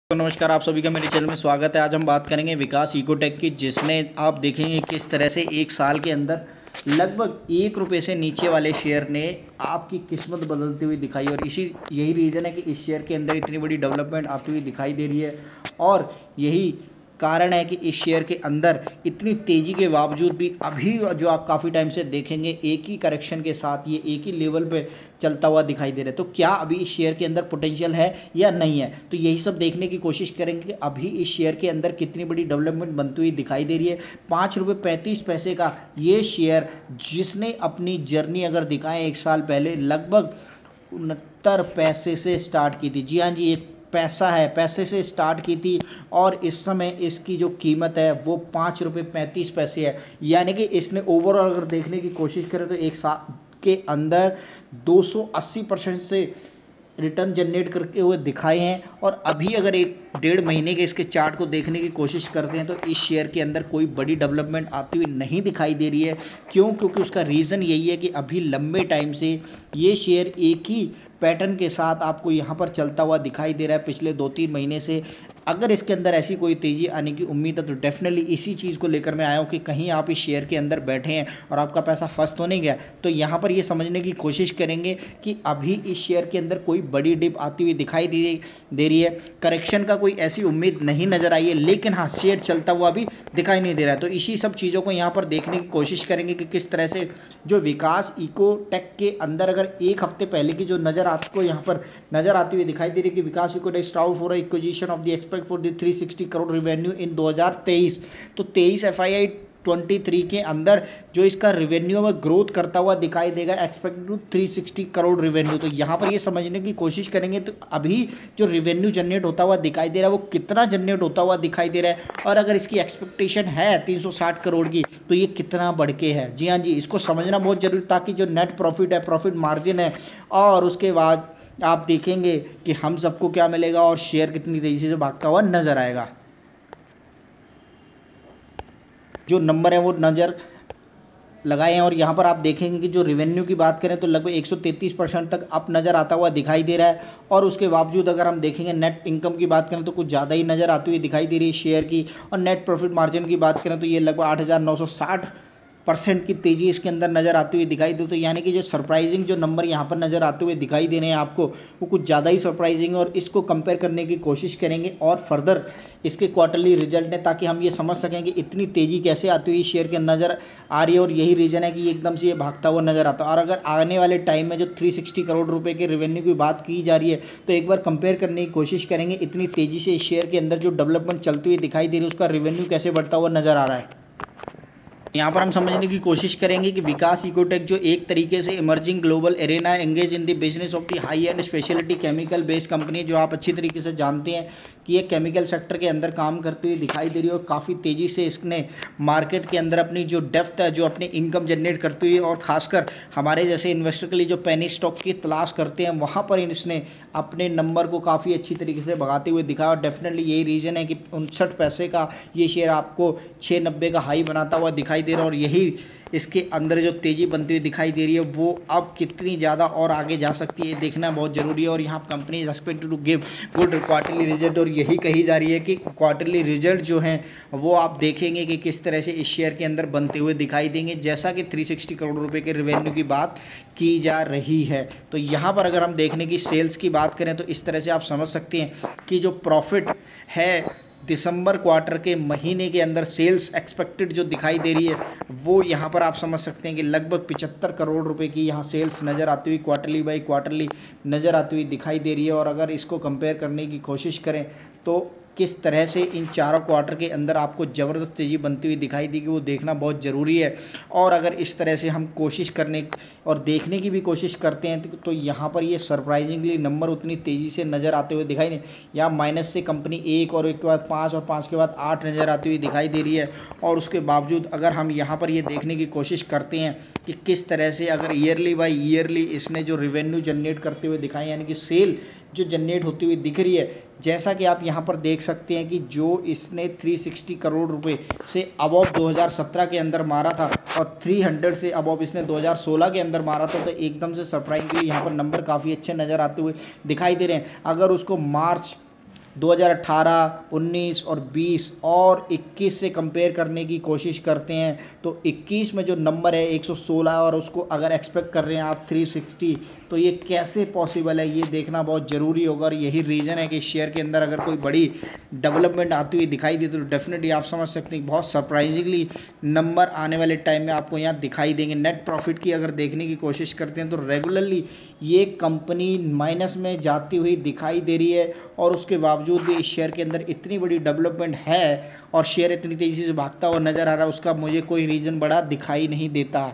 तो नमस्कार, आप सभी का मेरे चैनल में स्वागत है। आज हम बात करेंगे विकास इकोटेक की, जिसने आप देखेंगे किस तरह से एक साल के अंदर लगभग ₹1 से नीचे वाले शेयर ने आपकी किस्मत बदलती हुई दिखाई। और यही रीज़न है कि इस शेयर के अंदर इतनी बड़ी डेवलपमेंट आती हुई दिखाई दे रही है। और यही कारण है कि इस शेयर के अंदर इतनी तेज़ी के बावजूद भी अभी जो आप काफ़ी टाइम से देखेंगे एक ही करेक्शन के साथ ये एक ही लेवल पे चलता हुआ दिखाई दे रहा है। तो क्या अभी इस शेयर के अंदर पोटेंशियल है या नहीं है, तो यही सब देखने की कोशिश करेंगे कि अभी इस शेयर के अंदर कितनी बड़ी डेवलपमेंट बनती हुई दिखाई दे रही है। ₹5.35 का ये शेयर, जिसने अपनी जर्नी अगर दिखाएं एक साल पहले लगभग 69 पैसे से स्टार्ट की थी। जी हाँ जी, एक पैसा है, पैसे से स्टार्ट की थी और इस समय इसकी जो कीमत है वो ₹5.35 है। यानी कि इसने ओवरऑल अगर देखने की कोशिश करें तो एक साल के अंदर 280% से रिटर्न जनरेट करके हुए दिखाए हैं। और अभी अगर एक डेढ़ महीने के इसके चार्ट को देखने की कोशिश करते हैं तो इस शेयर के अंदर कोई बड़ी डेवलपमेंट आती हुई नहीं दिखाई दे रही है। क्यों? क्योंकि उसका रीज़न यही है कि अभी लंबे टाइम से ये शेयर एक ही पैटर्न के साथ आपको यहाँ पर चलता हुआ दिखाई दे रहा है पिछले 2-3 महीने से। अगर इसके अंदर ऐसी कोई तेज़ी आने की उम्मीद है तो डेफिनेटली इसी चीज़ को लेकर मैं आया हूँ कि कहीं आप इस शेयर के अंदर बैठे हैं और आपका पैसा फंस तो नहीं गया। तो यहाँ पर ये समझने की कोशिश करेंगे कि अभी इस शेयर के अंदर कोई बड़ी डिप आती हुई दिखाई दे रही है। करेक्शन का कोई ऐसी उम्मीद नहीं नज़र आई है, लेकिन हाँ, शेयर चलता हुआ भी दिखाई नहीं दे रहा है। तो इसी सब चीज़ों को यहाँ पर देखने की कोशिश करेंगे कि किस तरह से जो विकास इकोटेक के अंदर अगर एक हफ्ते पहले की जो नज़र आपको यहाँ पर नज़र आती हुई दिखाई दे रही है कि Vikas Ecotech stout for acquisition of the expect for the 360 crore revenue in 2023। तो 23 FY 23 के अंदर जो इसका रेवेन्यू में ग्रोथ करता हुआ दिखाई देगा, एक्सपेक्ट टू 360 करोड़ रेवेन्यू। तो यहाँ पर ये समझने की कोशिश करेंगे तो अभी जो रेवेन्यू जनरेट होता हुआ दिखाई दे रहा है वो कितना जनरेट होता हुआ दिखाई दे रहा है, और अगर इसकी एक्सपेक्टेशन है 360 करोड़ की तो ये कितना बढ़ के है। जी हाँ जी, इसको समझना बहुत जरूरी, ताकि जो नेट प्रॉफिट है, प्रॉफिट मार्जिन है, और उसके बाद आप देखेंगे कि हम सबको क्या मिलेगा और शेयर कितनी तेज़ी से भागता हुआ नजर आएगा। जो नंबर है वो नज़र लगाए हैं और यहाँ पर आप देखेंगे कि जो रेवेन्यू की बात करें तो लगभग 133% तक अप नज़र आता हुआ दिखाई दे रहा है। और उसके बावजूद अगर हम देखेंगे नेट इनकम की बात करें तो कुछ ज़्यादा ही नज़र आती हुई दिखाई दे रही है शेयर की। और नेट प्रॉफिट मार्जिन की बात करें तो ये लगभग 8,960% की तेज़ी इसके अंदर नज़र आती हुई दिखाई दे। तो यानी कि जो सरप्राइजिंग जो नंबर यहाँ पर नज़र आते हुए दिखाई दे रहे हैं आपको, वो कुछ ज़्यादा ही सरप्राइजिंग है। और इसको कंपेयर करने की कोशिश करेंगे और फर्दर इसके क्वार्टरली रिजल्ट है, ताकि हम ये समझ सकें कि इतनी तेज़ी कैसे आती हुई शेयर के नज़र आ रही है। और यही रीज़न है कि ये एकदम से ये भागता हुआ नज़र आता है। और अगर आने वाले टाइम में जो 360 करोड़ रुपए के रेवेन्यू की बात की जा रही है तो एक बार कंपेयर करने की कोशिश करेंगे इतनी तेज़ी से इस शेयर के अंदर जो डेवलपमेंट चलती हुई दिखाई दे रही है उसका रेवेन्यू कैसे बढ़ता हुआ नज़र आ रहा है। यहाँ पर हम समझने की कोशिश करेंगे कि विकास इकोटेक जो एक तरीके से emerging global arena engage in the business of the high and speciality chemical based company, जो आप अच्छी तरीके से जानते हैं कि ये केमिकल सेक्टर के अंदर काम करती हुई दिखाई दे रही है। और काफ़ी तेज़ी से इसने मार्केट के अंदर अपनी जो डेप्थ है, जो अपनी इनकम जनरेट करती हुई, और ख़ासकर हमारे जैसे इन्वेस्टर के लिए जो पेनी स्टॉक की तलाश करते हैं वहाँ पर इसने अपने नंबर को काफ़ी अच्छी तरीके से भगाते हुए दिखाया। और डेफिनेटली यही रीज़न है कि 59 पैसे का ये शेयर आपको 690 का हाई बनाता हुआ दिखाई दे रहा है। और यही इसके अंदर जो तेज़ी बनती हुई दिखाई दे रही है वो अब कितनी ज़्यादा और आगे जा सकती है देखना बहुत ज़रूरी है। और यहाँ company is expected to give good quarterly result, और यही कही जा रही है कि क्वार्टरली रिजल्ट जो हैं वो आप देखेंगे कि किस तरह से इस शेयर के अंदर बनते हुए दिखाई देंगे, जैसा कि 360 करोड़ रुपए के रेवेन्यू की बात की जा रही है। तो यहाँ पर अगर हम देखने की सेल्स की बात करें तो इस तरह से आप समझ सकते हैं कि जो प्रॉफिट है दिसंबर क्वार्टर के महीने के अंदर सेल्स एक्सपेक्टेड जो दिखाई दे रही है वो यहाँ पर आप समझ सकते हैं कि लगभग 75 करोड़ रुपए की यहाँ सेल्स नज़र आती हुई क्वार्टरली बाई क्वार्टरली नज़र आती हुई दिखाई दे रही है। और अगर इसको कंपेयर करने की कोशिश करें तो किस तरह से इन चारों क्वार्टर के अंदर आपको ज़बरदस्त तेज़ी बनती हुई दिखाई देगी वो देखना बहुत ज़रूरी है। और अगर इस तरह से हम कोशिश करने और देखने की भी कोशिश करते हैं तो यहाँ पर ये सरप्राइजिंगली नंबर उतनी तेज़ी से नज़र आते हुए दिखाई नहीं। यहाँ माइनस से कंपनी 1 और 1 के बाद 5 और 5 के बाद 8 नज़र आती हुई दिखाई दे रही है। और उसके बावजूद अगर हम यहाँ पर ये देखने की कोशिश करते हैं कि किस तरह से अगर ईयरली बाई ईयरली इसने जो रेवेन्यू जनरेट करते हुए दिखाई, यानी कि सेल जो जनरेट होती हुई दिख रही है, जैसा कि आप यहाँ पर देख सकते हैं कि जो इसने 360 करोड़ रुपए से अबव 2017 के अंदर मारा था और 300 से अबव इसने 2016 के अंदर मारा था, तो एकदम से सरप्राइजिंगली यहाँ पर नंबर काफ़ी अच्छे नज़र आते हुए दिखाई दे रहे हैं। अगर उसको मार्च 2018, 19 और 20 और 21 से कंपेयर करने की कोशिश करते हैं तो 21 में जो नंबर है 116 और उसको अगर एक्सपेक्ट कर रहे हैं आप 360, तो ये कैसे पॉसिबल है, ये देखना बहुत ज़रूरी होगा। और यही रीज़न है कि शेयर के अंदर अगर कोई बड़ी डेवलपमेंट आती हुई दिखाई देती तो डेफिनेटली आप समझ सकते हैं बहुत सरप्राइजिंगली नंबर आने वाले टाइम में आपको यहाँ दिखाई देंगे। नेट प्रॉफिट की अगर देखने की कोशिश करते हैं तो रेगुलरली ये कंपनी माइनस में जाती हुई दिखाई दे रही है और उसके बावजूद भी इस शेयर के अंदर इतनी बड़ी डेवलपमेंट है और शेयर इतनी तेज़ी से भागता हुआ नज़र आ रहा है, उसका मुझे कोई रीज़न बड़ा दिखाई नहीं देता।